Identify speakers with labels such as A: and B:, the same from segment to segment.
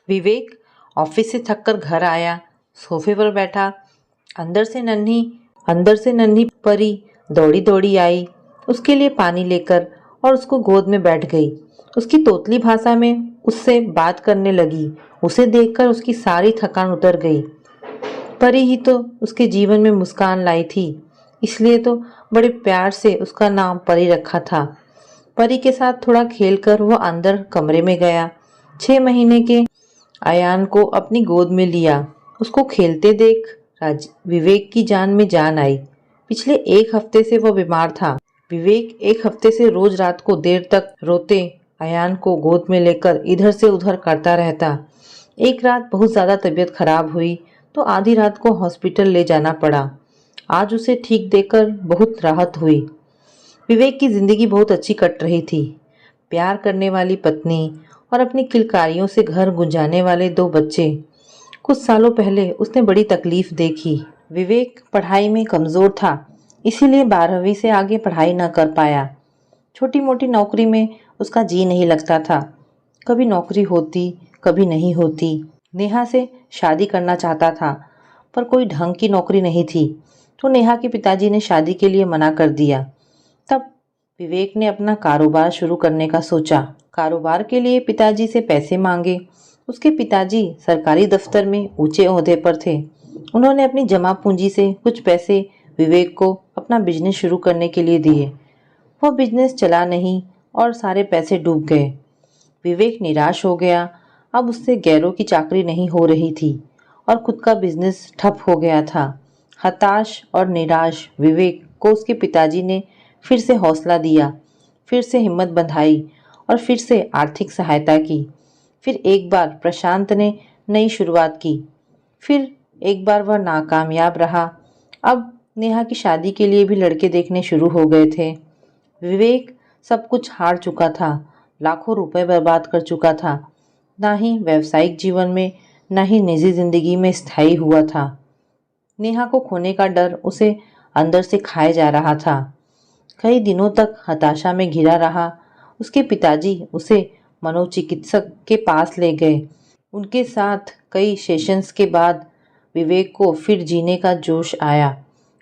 A: विवेक office से थक कर घर आया, सोफे पर बैठा। अंदर से नन्ही परी दौड़ी दौड़ी आई, उसके लिए पानी लेकर और उसको गोद में बैठ गई। उसकी तोतली भाषा में उससे बात करने लगी। उसे देखकर उसकी सारी थकान उतर गई। परी ही तो उसके जीवन में मुस्कान लाई थी, इसलिए तो बड़े प्यार से उसका नाम परी रखा था। परी के साथ थोड़ा खेलकर वो अंदर कमरे में गया। 6 महीने के अयान को अपनी गोद में लिया। उसको खेलते देख विवेक की जान में जान आई। पिछले 1 हफ्ते से वो बीमार था। विवेक 1 हफ्ते से रोज रात को देर तक रोते अयान को गोद में लेकर इधर से उधर करता रहता। एक रात बहुत ज्यादा तबीयत खराब हुई तो आधी रात को हॉस्पिटल ले जाना पड़ा। आज उसे ठीक देखकर बहुत राहत हुई। विवेक की जिंदगी बहुत अच्छी कट रही थी। प्यार करने वाली पत्नी और अपनी किलकारियों से घर गुंजाने वाले 2 बच्चे। कुछ सालों पहले उसने बड़ी तकलीफ देखी। विवेक पढ़ाई में कमजोर था, इसीलिए 12वीं से आगे पढ़ाई न कर पाया। छोटी मोटी नौकरी में उसका जी नहीं लगता था। कभी नौकरी होती, कभी नहीं होती। नेहा से शादी करना चाहता था, पर कोई ढंग की नौकरी नहीं थी, तो नेहा के पिताजी ने शादी के लिए मना कर दिया। तब विवेक ने अपना कारोबार शुरू करने का सोचा। कारोबार के लिए पिताजी से पैसे मांगे। उसके पिताजी सरकारी दफ्तर में ऊंचे ओहदे पर थे। उन्होंने अपनी जमा पूंजी से कुछ पैसे विवेक को अपना बिजनेस शुरू करने के लिए दिए। वह बिजनेस चला नहीं और सारे पैसे डूब गए। विवेक निराश हो गया। अब उससे गैरों की चाकरी नहीं हो रही थी और खुद का बिजनेस ठप हो गया था। हताश और निराश विवेक को उसके पिताजी ने फिर से हौसला दिया, फिर से हिम्मत बंधाई और फिर से आर्थिक सहायता की। फिर एक बार प्रशांत ने नई शुरुआत की। फिर एक बार वह नाकामयाब रहा। अब नेहा की शादी के लिए भी लड़के देखने शुरू हो गए थे। विवेक सब कुछ हार चुका था, लाखों रुपए बर्बाद कर चुका था। ना ही व्यावसायिक जीवन में, ना ही निजी जिंदगी में स्थायी हुआ था। नेहा को खोने का डर उसे अंदर से खाए जा रहा था। कई दिनों तक हताशा में घिरा रहा। उसके पिताजी उसे मनोचिकित्सक के पास ले गए। उनके साथ कई सेशंस के बाद विवेक को फिर जीने का जोश आया।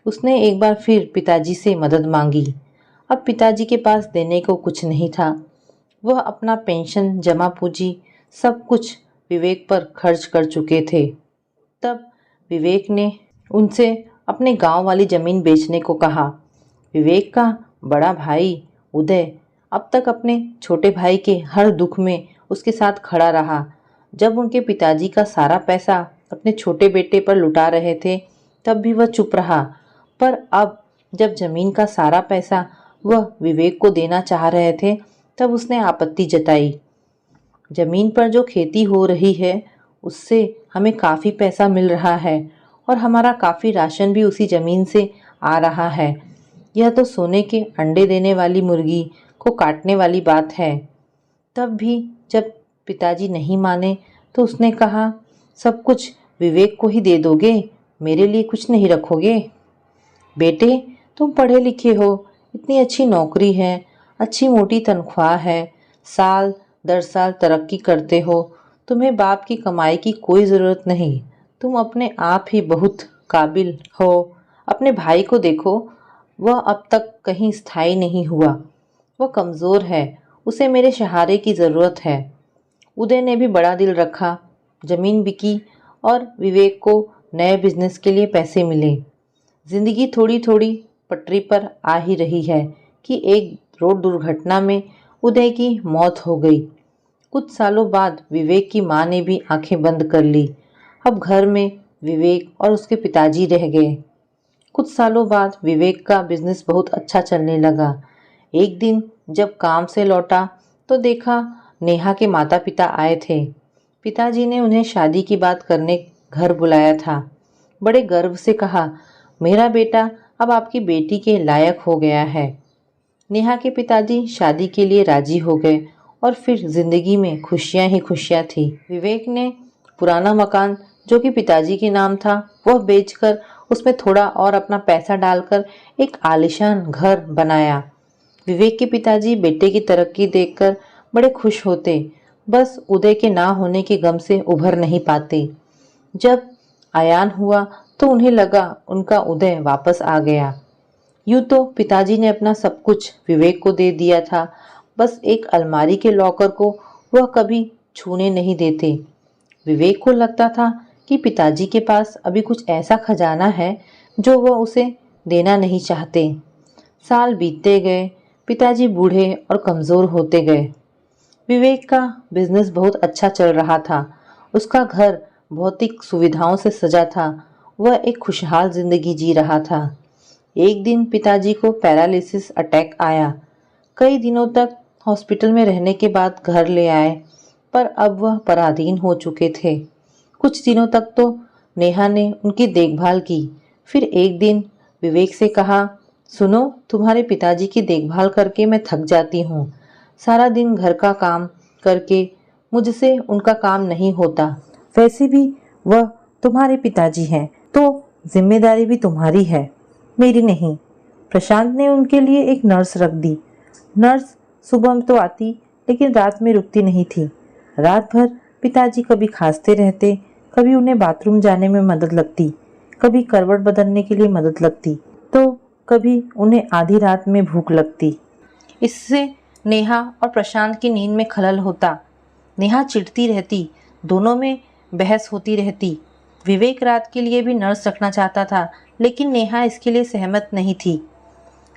A: उसने एक बार फिर पिताजी से मदद मांगी। अब पिताजी के पास देने को कुछ नहीं था। वह अपना पेंशन, जमा पूंजी सब कुछ विवेक पर खर्च कर चुके थे। तब विवेक ने उनसे अपने गांव वाली जमीन बेचने को कहा। विवेक का बड़ा भाई उदय अब तक अपने छोटे भाई के हर दुख में उसके साथ खड़ा रहा। जब उनके पिताजी का सारा पैसा अपने छोटे बेटे पर लुटा रहे थे, तब भी वह चुप रहा। पर अब जब जमीन का सारा पैसा वह विवेक को देना चाह रहे थे, तब उसने आपत्ति जताई। जमीन पर जो खेती हो रही है, उससे हमें काफ़ी पैसा मिल रहा है और हमारा काफ़ी राशन भी उसी जमीन से आ रहा है। यह तो सोने के अंडे देने वाली मुर्गी को काटने वाली बात है। तब भी जब पिताजी नहीं माने तो उसने कहा, सब कुछ विवेक को ही दे दोगे, मेरे लिए कुछ नहीं रखोगे? बेटे, तुम पढ़े लिखे हो, इतनी अच्छी नौकरी है, अच्छी मोटी तनख्वाह है, साल दर साल तरक्की करते हो, तुम्हें बाप की कमाई की कोई ज़रूरत नहीं। तुम अपने आप ही बहुत काबिल हो। अपने भाई को देखो, वह अब तक कहीं स्थायी नहीं हुआ। वह कमज़ोर है, उसे मेरे सहारे की ज़रूरत है। उदय ने भी बड़ा दिल रखा। ज़मीन बिकी और विवेक को नए बिजनेस के लिए पैसे मिले। जिंदगी थोड़ी थोड़ी पटरी पर आ ही रही है कि एक रोड दुर्घटना में उदय की मौत हो गई। कुछ सालों बाद विवेक की मां ने भी आंखें बंद कर ली। अब घर में विवेक और उसके पिताजी रह गए। कुछ सालों बाद विवेक का बिजनेस बहुत अच्छा चलने लगा। एक दिन जब काम से लौटा तो देखा नेहा के माता पिता आए थे। पिताजी ने उन्हें शादी की बात करने घर बुलाया था। बड़े गर्व से कहा, मेरा बेटा अब आपकी बेटी के लायक हो गया है। नेहा के पिताजी शादी के लिए राजी हो गए और फिर जिंदगी में खुशियां ही खुशियां थी। विवेक ने पुराना मकान जो कि पिताजी के नाम था, वह बेचकर उसमें थोड़ा और अपना पैसा डालकर एक आलीशान घर बनाया। विवेक के पिताजी बेटे की तरक्की देखकर बड़े खुश होते। बस उदय के ना होने के गम से उभर नहीं पाते। जब आयान हुआ तो उन्हें लगा उनका उदय वापस आ गया। यूं तो पिताजी ने अपना सब कुछ विवेक को दे दिया था, बस एक अलमारी के लॉकर को वह कभी छूने नहीं देते। विवेक को लगता था कि पिताजी के पास अभी कुछ ऐसा खजाना है जो वह उसे देना नहीं चाहते। साल बीतते गए, पिताजी बूढ़े और कमजोर होते गए। विवेक का बिजनेस बहुत अच्छा चल रहा था। उसका घर भौतिक सुविधाओं से सजा था। वह एक खुशहाल जिंदगी जी रहा था। एक दिन पिताजी को पैरालिसिस अटैक आया। कई दिनों तक हॉस्पिटल में रहने के बाद घर ले आए, पर अब वह पराधीन हो चुके थे। कुछ दिनों तक तो नेहा ने उनकी देखभाल की। फिर एक दिन विवेक से कहा, सुनो, तुम्हारे पिताजी की देखभाल करके मैं थक जाती हूँ। सारा दिन घर का काम करके मुझसे उनका काम नहीं होता। वैसे भी वह तुम्हारे पिताजी हैं, तो जिम्मेदारी भी तुम्हारी है, मेरी नहीं। प्रशांत ने उनके लिए एक नर्स रख दी। नर्स सुबह में तो आती, लेकिन रात में रुकती नहीं थी। रात भर पिताजी कभी खांसते रहते, कभी उन्हें बाथरूम जाने में मदद लगती, कभी करवट बदलने के लिए मदद लगती, तो कभी उन्हें आधी रात में भूख लगती। इससे नेहा और प्रशांत की नींद में खलल होता। नेहा चिढ़ती रहती, दोनों में बहस होती रहती। विवेक रात के लिए भी नर्स रखना चाहता था, लेकिन नेहा इसके लिए सहमत नहीं थी।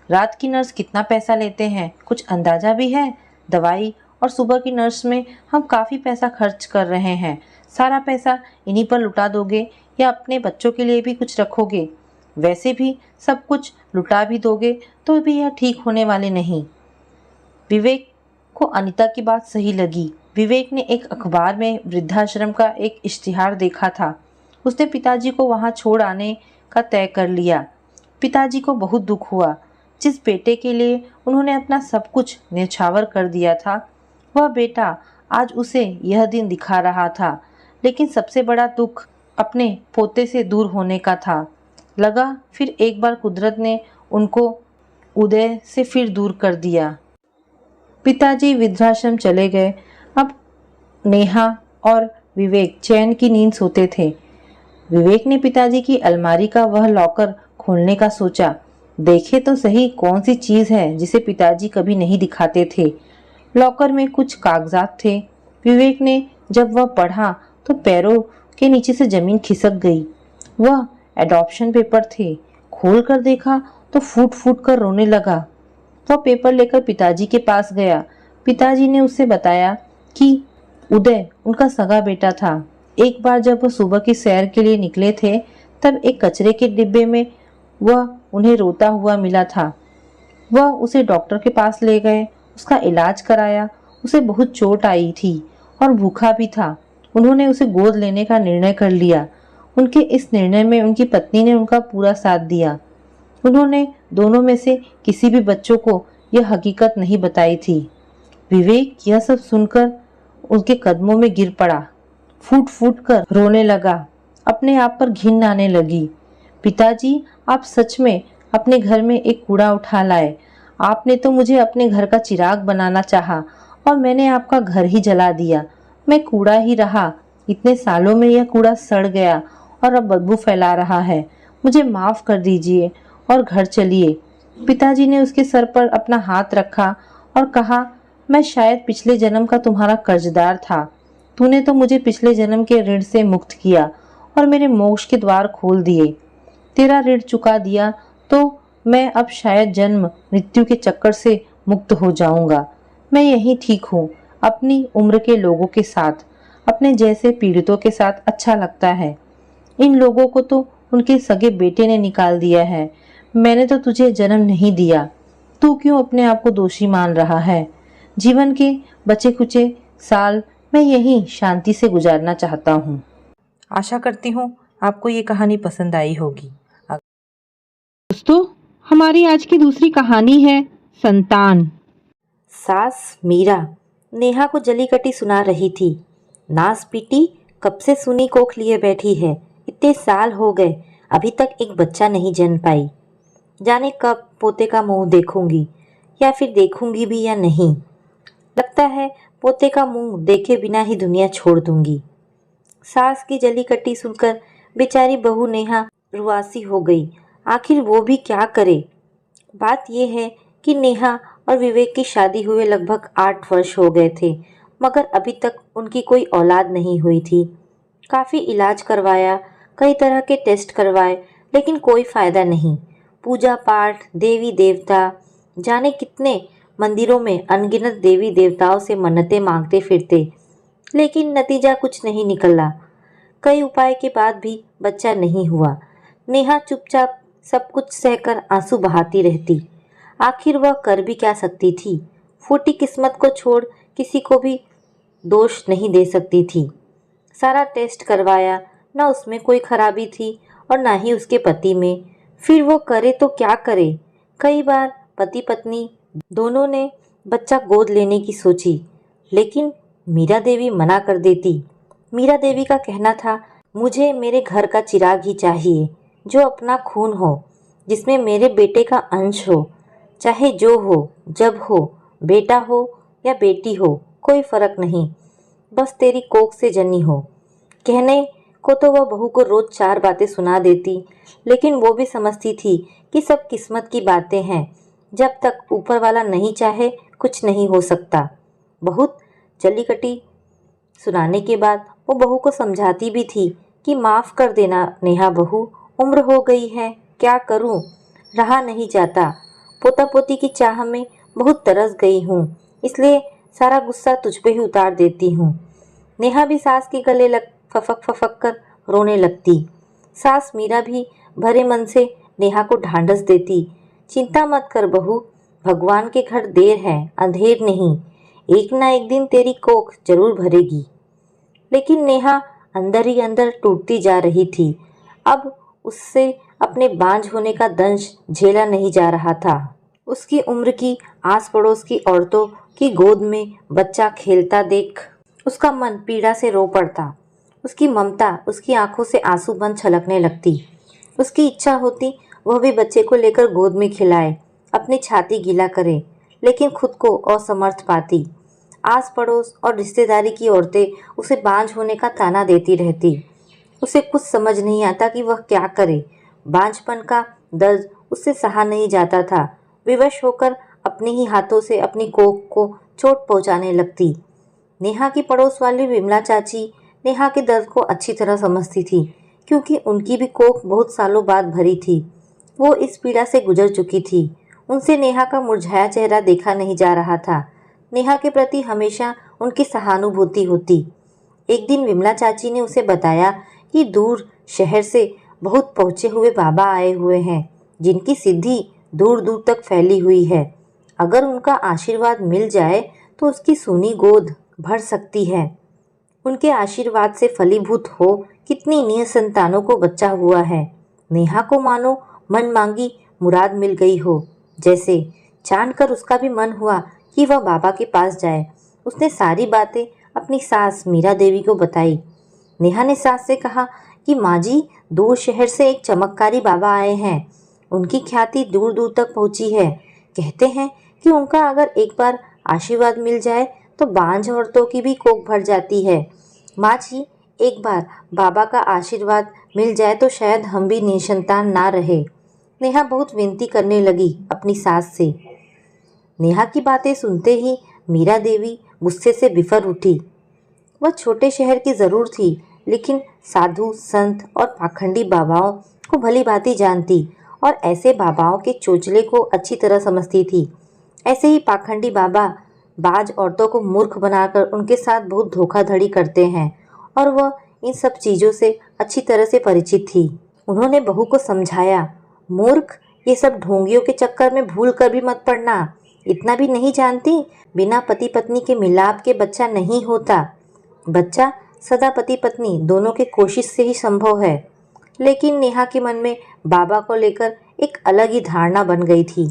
A: रात की नर्स कितना पैसा लेते हैं, कुछ अंदाजा भी है? दवाई और सुबह की नर्स में हम काफ़ी पैसा खर्च कर रहे हैं। सारा पैसा इन्हीं पर लुटा दोगे या अपने बच्चों के लिए भी कुछ रखोगे? वैसे भी सब कुछ लुटा भी दोगे तो भी यह ठीक होने वाले नहीं। विवेक को अनीता की बात सही लगी। विवेक ने एक अखबार में वृद्धाश्रम का एक इश्तिहार देखा था। उसने पिताजी को वहां छोड़ आने का तय कर लिया। पिताजी को बहुत दुख हुआ। जिस बेटे के लिए उन्होंने अपना सब कुछ न्यौछावर कर दिया था, वह बेटा आज उसे यह दिन दिखा रहा था। लेकिन सबसे बड़ा दुख अपने पोते से दूर होने का था। लगा फिर एक बार कुदरत ने उनको उदय से फिर दूर कर दिया। पिताजी वृद्धाश्रम चले गए। अब नेहा और विवेक चैन की नींद सोते थे। विवेक ने पिताजी की अलमारी का वह लॉकर खोलने का सोचा। देखे तो सही कौन सी चीज है जिसे पिताजी कभी नहीं दिखाते थे। लॉकर में कुछ कागजात थे। विवेक ने जब वह पढ़ा तो पैरों के नीचे से जमीन खिसक गई। वह एडॉप्शन पेपर थे। खोल कर देखा तो फूट फूट कर रोने लगा। वह पेपर लेकर पिताजी के पास गया। पिताजी ने उससे बताया कि उदय उनका सगा बेटा था। एक बार जब वह सुबह की सैर के लिए निकले थे, तब एक कचरे के डिब्बे में वह उन्हें रोता हुआ मिला था। वह उसे डॉक्टर के पास ले गए, उसका इलाज कराया। उसे बहुत चोट आई थी और भूखा भी था। उन्होंने उसे गोद लेने का निर्णय कर लिया। उनके इस निर्णय में उनकी पत्नी ने उनका पूरा साथ दिया। उन्होंने दोनों में से किसी भी बच्चों को यह हकीकत नहीं बताई थी। विवेक यह सब सुनकर उनके कदमों में गिर पड़ा, फूट फूट कर रोने लगा। अपने आप पर घिन आने लगी। पिताजी, आप सच में अपने घर में एक कूड़ा उठा लाए। आपने तो मुझे अपने घर का चिराग बनाना चाहा और मैंने आपका घर ही जला दिया। मैं कूड़ा ही रहा। इतने सालों में यह कूड़ा सड़ गया और अब बदबू फैला रहा है। मुझे माफ कर दीजिए और घर चलिए। पिताजी ने उसके सर पर अपना हाथ रखा और कहा, मैं शायद पिछले जन्म का तुम्हारा कर्जदार था। तूने तो मुझे पिछले जन्म के ऋण से मुक्त किया और मेरे मोक्ष के द्वार खोल दिए। तेरा ऋण चुका दिया तो मैं अब शायद जन्म मृत्यु के चक्कर से मुक्त हो जाऊंगा। मैं यही ठीक हूँ। अपनी उम्र के लोगों के साथ, अपने जैसे पीड़ितों के साथ अच्छा लगता है। इन लोगों को तो उनके सगे बेटे ने निकाल दिया है। मैंने तो तुझे जन्म नहीं दिया। तू क्यों अपने आप को दोषी मान रहा है? जीवन के बचे कुचे साल मैं यहीं शांति से गुजारना चाहता हूँ। आशा करती हूँ आपको ये कहानी पसंद आई होगी।
B: दोस्तों, हमारी आज की दूसरी कहानी है संतान।
C: सास मीरा नेहा को जली कटी सुना रही थी। नास पीटी कब से सुनी कोख लिए बैठी है। इतने साल हो गए, अभी तक एक बच्चा नहीं जन्म पाई। जाने कब पोते का मुंह देखूंगी, या फिर देखूंगी भी या नहीं। लगता है पोते का मुंह देखे बिना ही दुनिया छोड़ दूंगी। सास की जली कट्टी सुनकर बेचारी बहू नेहा रुआसी हो गई। आखिर वो भी क्या करे। बात यह है कि नेहा और विवेक की शादी हुए लगभग 8 वर्ष हो गए थे, मगर अभी तक उनकी कोई औलाद नहीं हुई थी। काफ़ी इलाज करवाया, कई तरह के टेस्ट करवाए, लेकिन कोई फायदा नहीं। पूजा पाठ, देवी देवता, जाने कितने मंदिरों में अनगिनत देवी देवताओं से मन्नतें मांगते फिरते, लेकिन नतीजा कुछ नहीं निकला। कई उपाय के बाद भी बच्चा नहीं हुआ। नेहा चुपचाप सब कुछ सहकर आंसू बहाती रहती। आखिर वह कर भी क्या सकती थी। फूटी किस्मत को छोड़ किसी को भी दोष नहीं दे सकती थी। सारा टेस्ट करवाया, ना उसमें कोई खराबी थी और ना ही उसके पति में। फिर वो करे तो क्या करे। कई बार पति पत्नी दोनों ने बच्चा गोद लेने की सोची, लेकिन मीरा देवी मना कर देती। मीरा देवी का कहना था, मुझे मेरे घर का चिराग ही चाहिए, जो अपना खून हो, जिसमें मेरे बेटे का अंश हो। चाहे जो हो, जब हो, बेटा हो या बेटी हो, कोई फर्क नहीं, बस तेरी कोख से जनी हो। कहने को तो वह बहू को रोज 4 बातें सुना देती, लेकिन वो भी समझती थी कि सब किस्मत की बातें हैं। जब तक ऊपर वाला नहीं चाहे, कुछ नहीं हो सकता। बहुत जलीकटी सुनाने के बाद वो बहू को समझाती भी थी कि माफ़ कर देना नेहा बहू, उम्र हो गई है, क्या करूं, रहा नहीं जाता। पोता पोती की चाह में बहुत तरस गई हूँ, इसलिए सारा गुस्सा तुझ पे ही उतार देती हूँ। नेहा भी सास के गले लग फफक फफक कर रोने लगती। सास मीरा भी भरे मन से नेहा को ढांढस देती, चिंता मत कर बहू, भगवान के घर देर है, अंधेर नहीं, एक ना एक दिन तेरी कोख जरूर भरेगी। लेकिन नेहा अंदर ही अंदर टूटती जा रही थी। अब उससे अपने बांझ होने का दंश झेला नहीं जा रहा था। उसकी उम्र की आस पड़ोस की औरतों की गोद में बच्चा खेलता देख उसका मन पीड़ा से रो पड़ता। उसकी ममता, उसकी आंखों से आंसू बन छलकने लगती। उसकी इच्छा होती वह भी बच्चे को लेकर गोद में खिलाए, अपनी छाती गीला करे, लेकिन खुद को असमर्थ पाती। आस पड़ोस और रिश्तेदारी की औरतें उसे बांझ होने का ताना देती रहती। उसे कुछ समझ नहीं आता कि वह क्या करे। बांझपन का दर्द उससे सहा नहीं जाता था। विवश होकर अपने ही हाथों से अपनी कोख को चोट पहुंचाने लगती। नेहा की पड़ोस वाली विमला चाची नेहा के दर्द को अच्छी तरह समझती थी, क्योंकि उनकी भी कोख बहुत सालों बाद भरी थी। वो इस पीड़ा से गुजर चुकी थी। उनसे नेहा का मुरझाया चेहरा देखा नहीं जा रहा था। नेहा के प्रति हमेशा उनकी सहानुभूति होती। एक दिन विमला चाची ने उसे बताया कि दूर शहर से बहुत पहुँचे हुए बाबा आए हुए हैं, जिनकी सिद्धि दूर दूर तक फैली हुई है। अगर उनका आशीर्वाद मिल जाए तो उसकी सूनी गोद भर सकती है। उनके आशीर्वाद से फलीभूत हो कितनी निसंतानों को बच्चा हुआ है। नेहा को मानो मन मांगी मुराद मिल गई हो। जैसे जानकर उसका भी मन हुआ कि वह बाबा के पास जाए। उसने सारी बातें अपनी सास मीरा देवी को बताई। नेहा ने सास से कहा कि माँ जी, दूर शहर से एक चमत्कारी बाबा आए हैं। उनकी ख्याति दूर दूर तक पहुंची है। कहते हैं कि उनका अगर एक बार आशीर्वाद मिल जाए तो बांझ औरतों की भी कोख भर जाती है। माँ जी, एक बार बाबा का आशीर्वाद मिल जाए तो शायद हम भी निसंतान ना रहे। नेहा बहुत विनती करने लगी अपनी सास से। नेहा की बातें सुनते ही मीरा देवी गुस्से से बिफर उठी। वह छोटे शहर की जरूर थी, लेकिन साधु संत और पाखंडी बाबाओं को भली भांति जानती और ऐसे बाबाओं के चोचले को अच्छी तरह समझती थी। ऐसे ही पाखंडी बाबा बाज औरतों को मूर्ख बनाकर उनके साथ बहुत धोखाधड़ी करते हैं और वह इन सब चीज़ों से अच्छी तरह से परिचित थी। उन्होंने बहू को समझाया, मूर्ख, ये सब ढोंगियों के चक्कर में भूल कर भी मत पड़ना। इतना भी नहीं जानती, बिना पति पत्नी के मिलाप के बच्चा नहीं होता। बच्चा सदा पति पत्नी दोनों के कोशिश से ही संभव है। लेकिन नेहा के मन में बाबा को लेकर एक अलग ही धारणा बन गई थी।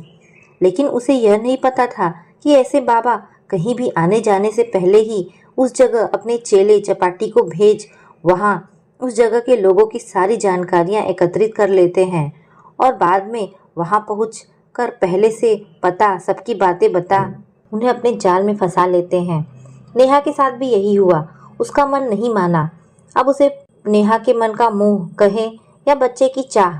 C: लेकिन उसे यह नहीं पता था कि ऐसे बाबा कहीं भी आने जाने से पहले ही उस जगह अपने चेले चपाटी को भेज वहाँ उस जगह के लोगों की सारी जानकारियाँ एकत्रित कर लेते हैं और बाद में वहाँ पहुँच कर पहले से पता सबकी बातें बता उन्हें अपने जाल में फंसा लेते हैं। नेहा के साथ भी यही हुआ। उसका मन नहीं माना। अब उसे नेहा के मन का मोह कहे या बच्चे की चाह।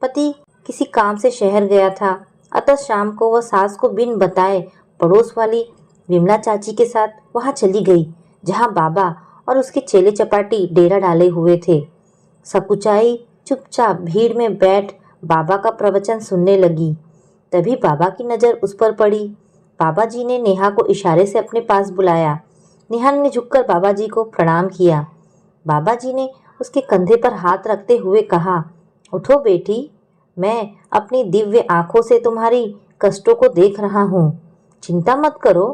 C: पति किसी काम से शहर गया था, अतः शाम को वह सास को बिन बताए पड़ोस वाली विमला चाची के साथ वहां चली गई, जहां बाबा और उसके चेले चपाटी डेरा डाले हुए थे। सकुचाई चुपचाप भीड़ में बैठ बाबा का प्रवचन सुनने लगी। तभी बाबा की नज़र उस पर पड़ी। बाबा जी ने नेहा को इशारे से अपने पास बुलाया। नेहा ने झुककर बाबा जी को प्रणाम किया। बाबा जी ने उसके कंधे पर हाथ रखते हुए कहा, उठो बेटी, मैं अपनी दिव्य आंखों से तुम्हारी कष्टों को देख रहा हूँ। चिंता मत करो,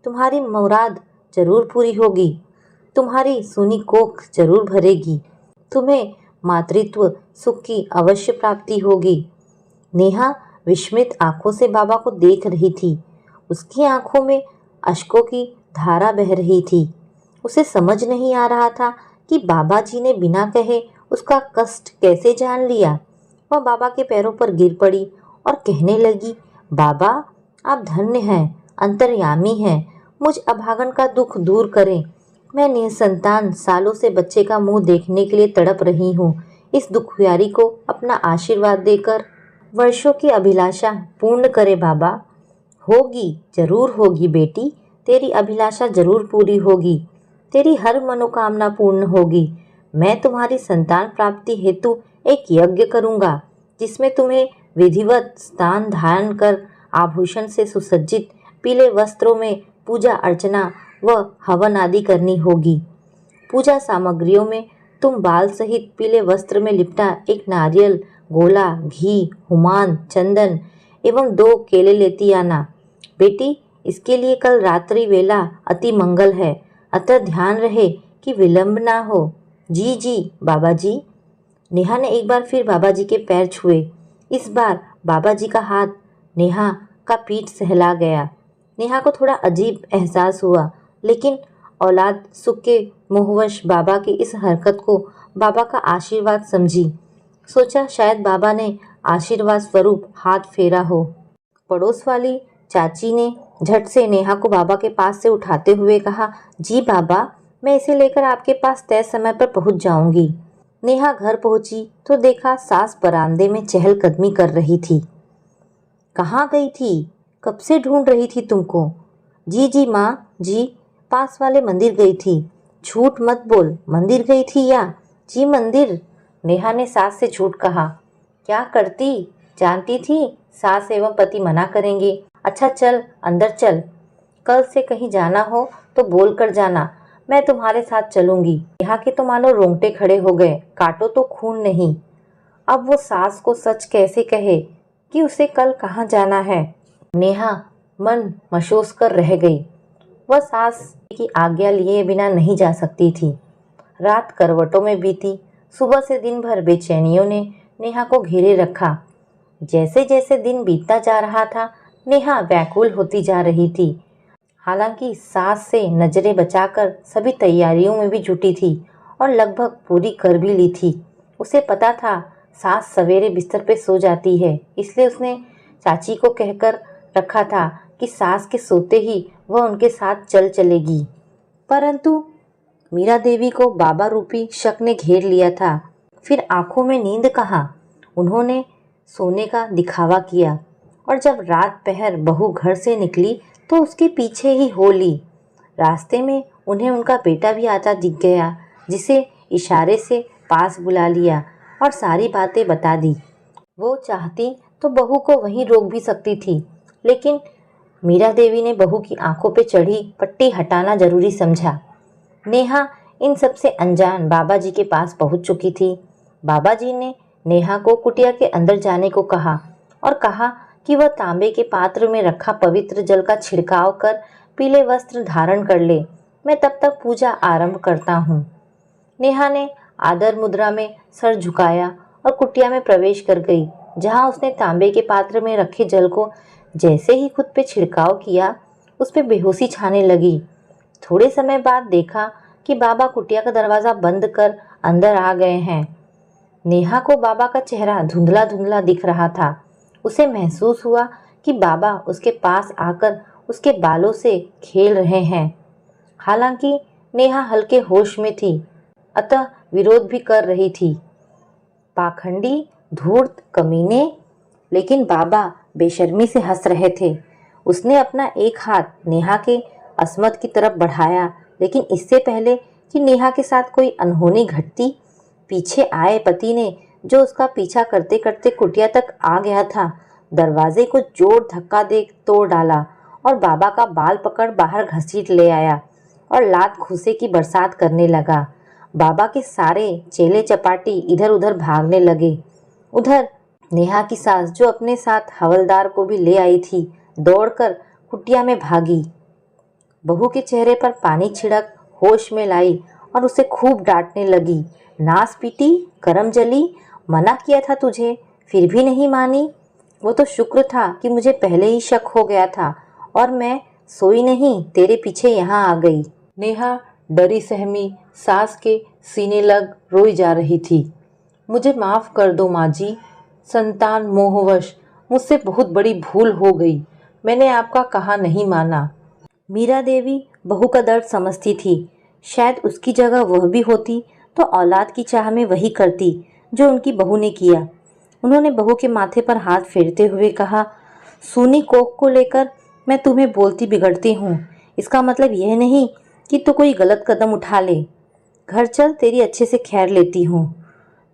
C: तुम्हारी मुराद जरूर पूरी होगी। तुम्हारी सूनी कोख जरूर भरेगी। तुम्हें मातृत्व सुख की अवश्य प्राप्ति होगी। नेहा विस्मित आंखों से बाबा को देख रही थी। उसकी आंखों में अश्कों की धारा बह रही थी। उसे समझ नहीं आ रहा था कि बाबा जी ने बिना कहे उसका कष्ट कैसे जान लिया। वह बाबा के पैरों पर गिर पड़ी और कहने लगी, बाबा आप धन्य हैं, अंतर्यामी हैं, मुझ अभागन का दुख दूर करें। मैं निसंतान सालों से बच्चे का मुंह देखने के लिए तड़प रही हूँ। इस दुखियारी को अपना आशीर्वाद देकर वर्षों की अभिलाषा पूर्ण करे बाबा। होगी, जरूर होगी बेटी, तेरी अभिलाषा जरूर पूरी होगी। तेरी हर मनोकामना पूर्ण होगी। मैं तुम्हारी संतान प्राप्ति हेतु एक यज्ञ करूंगा, जिसमें तुम्हें विधिवत स्नान धारण कर आभूषण से सुसज्जित पीले वस्त्रों में पूजा अर्चना व हवन आदि करनी होगी। पूजा सामग्रियों में तुम बाल सहित पीले वस्त्र में लिपटा एक नारियल, गोला, घी, हुमान, चंदन एवं 2 केले लेती आना। बेटी, इसके लिए कल रात्रि वेला अति मंगल है, अतः ध्यान रहे कि विलंब ना हो। जी जी बाबा जी। नेहा ने एक बार फिर बाबा जी के पैर छुए। इस बार बाबा जी का हाथ नेहा का पीठ सहला गया। नेहा को थोड़ा अजीब एहसास हुआ, लेकिन औलाद सुख के मोहवश बाबा की इस हरकत को बाबा का आशीर्वाद समझी। सोचा शायद बाबा ने आशीर्वाद स्वरूप हाथ फेरा हो। पड़ोस वाली चाची ने झट से नेहा को बाबा के पास से उठाते हुए कहा, जी बाबा, मैं इसे लेकर आपके पास तय समय पर पहुंच जाऊंगी। नेहा घर पहुंची तो देखा सास बरामदे में चहलकदमी कर रही थी। कहाँ गई थी? कब से ढूंढ रही थी तुमको। जी जी माँ जी, पास वाले मंदिर गई थी। झूठ मत बोल, मंदिर गई थी या? जी मंदिर। नेहा ने सास से झूठ कहा। क्या करती? जानती थी सास एवं पति मना करेंगे। अच्छा चल अंदर चल, कल से कहीं जाना हो तो बोल कर जाना, मैं तुम्हारे साथ चलूंगी। नेहा के तो मानो रोंगटे खड़े हो गए, काटो तो खून नहीं। अब वो सास को सच कैसे कहे कि उसे कल कहाँ जाना है। नेहा मन मशोस कर रह गई। वह सास की आज्ञा लिए बिना नहीं जा सकती थी। रात करवटों में बीती। सुबह से दिन भर बेचैनियों ने नेहा को घेरे रखा। जैसे जैसे दिन बीतता जा रहा था, नेहा व्याकुल होती जा रही थी। हालांकि सास से नजरें बचाकर सभी तैयारियों में भी जुटी थी और लगभग पूरी कर भी ली थी। उसे पता था सास सवेरे बिस्तर पे सो जाती है, इसलिए उसने चाची को कहकर रखा था कि सास के सोते ही वह उनके साथ चल चलेगी। परंतु मीरा देवी को बाबा रूपी शक ने घेर लिया था। फिर आंखों में नींद कहाँ, उन्होंने सोने का दिखावा किया और जब रात पहर बहू घर से निकली तो उसके पीछे ही हो ली। रास्ते में उन्हें उनका बेटा भी आता दिख गया, जिसे इशारे से पास बुला लिया और सारी बातें बता दी। वो चाहती तो बहू को वहीं रोक भी सकती थी, लेकिन मीरा देवी ने बहू की आंखों पे चढ़ी पट्टी हटाना जरूरी समझा। नेहा इन सब से अनजान बाबा जी के पास पहुंच चुकी थी। बाबा जी ने नेहा को कुटिया के अंदर जाने को कहा और कहा कि वह तांबे के पात्र में रखा पवित्र जल का छिड़काव कर पीले वस्त्र धारण कर ले। मैं तब तक पूजा आरंभ करता हूँ। नेहा ने आदर मुद्रा में सर झुकाया और कुटिया में प्रवेश कर गई, जहाँ उसने तांबे के पात्र में रखे जल को जैसे ही खुद पे छिड़काव किया, उस पे बेहोशी छाने लगी। थोड़े समय बाद देखा कि बाबा कुटिया का दरवाज़ा बंद कर अंदर आ गए हैं। नेहा को बाबा का चेहरा धुंधला धुंधला दिख रहा था। उसे महसूस हुआ कि बाबा उसके पास आकर उसके बालों से खेल रहे हैं। हालांकि नेहा हल्के होश में थी, अतः विरोध भी कर रही थी। पाखंडी, धूर्त, कमीने। लेकिन बाबा बेशर्मी से हंस रहे थे। उसने अपना एक हाथ नेहा के अस्मत की तरफ बढ़ाया, लेकिन इससे पहले कि नेहा के साथ कोई अनहोनी घटती, पीछे आए पति ने, जो उसका पीछा करते करते कुटिया तक आ गया था, दरवाजे को जोर धक्का दे तोड़ डाला और बाबा का बाल पकड़ बाहर घसीट ले आया और लात घूंसे की बरसात करने लगा। बाबा के सारे चेले चपाटी इधर उधर भागने लगे। उधर नेहा की सास, जो अपने साथ हवलदार को भी ले आई थी, दौड़कर कुटिया में भागी। बहू के चेहरे पर पानी छिड़क होश में लाई और उसे खूब डांटने लगी। नास पीटी, करम जली, मना किया था तुझे, फिर भी नहीं मानी। वो तो शुक्र था कि मुझे पहले ही शक हो गया था और मैं सोई नहीं, तेरे पीछे यहाँ आ गई।
A: नेहा डरी सहमी सास के सीने लग रोई जा रही थी। मुझे माफ़ कर दो माँ जी, संतान मोहवश मुझसे बहुत बड़ी भूल हो गई। मैंने आपका कहा नहीं माना।
C: मीरा देवी बहू का दर्द समझती थी। शायद उसकी जगह वह भी होती तो औलाद की चाह में वही करती जो उनकी बहू ने किया। उन्होंने बहू के माथे पर हाथ फेरते हुए कहा, सूनी कोख को लेकर मैं तुम्हें बोलती बिगड़ती हूँ, इसका मतलब यह नहीं कि तू कोई गलत कदम उठा ले। घर चल, तेरी अच्छे से खैर लेती हूँ।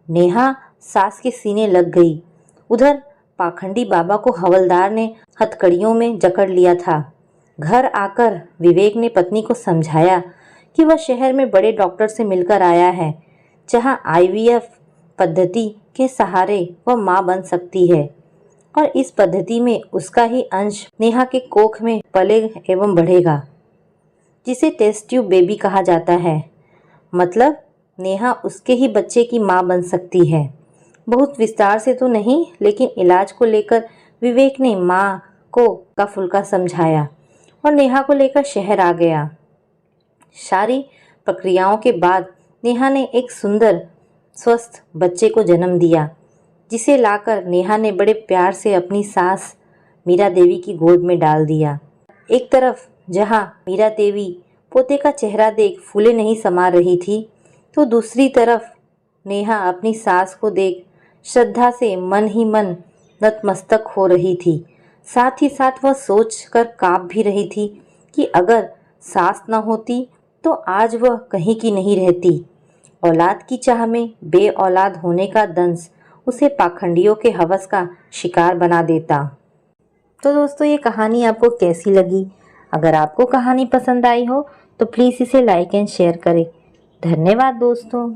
C: नेहा सास के सीने लग गई। उधर पाखंडी बाबा को हवलदार ने हथकड़ियों में जकड़ लिया था। घर आकर विवेक ने पत्नी को समझाया कि वह शहर में बड़े डॉक्टर से मिलकर आया है, जहां आईवीएफ पद्धति के सहारे वह मां बन सकती है और इस पद्धति में उसका ही अंश नेहा के कोख में पले एवं बढ़ेगा, जिसे टेस्ट ट्यूब बेबी कहा जाता है। मतलब नेहा उसके ही बच्चे की मां बन सकती है। बहुत विस्तार से तो नहीं, लेकिन इलाज को लेकर विवेक ने मां को का फुल्का समझाया और नेहा को लेकर शहर आ गया। सारी प्रक्रियाओं के बाद नेहा ने एक सुंदर स्वस्थ बच्चे को जन्म दिया, जिसे लाकर नेहा ने बड़े प्यार से अपनी सास मीरा देवी की गोद में डाल दिया। एक तरफ जहां मीरा देवी पोते का चेहरा देख फूले नहीं समा रही थी, तो दूसरी तरफ नेहा अपनी सास को देख श्रद्धा से मन ही मन नतमस्तक हो रही थी। साथ ही साथ वह सोच कर काँप भी रही थी कि अगर सास न होती तो आज वह कहीं की नहीं रहती। औलाद की चाह में बे औलाद होने का दंश उसे पाखंडियों के हवस का शिकार बना देता। तो दोस्तों, ये कहानी आपको कैसी लगी? अगर आपको कहानी पसंद आई हो तो प्लीज़ इसे लाइक एंड शेयर करें। धन्यवाद दोस्तों।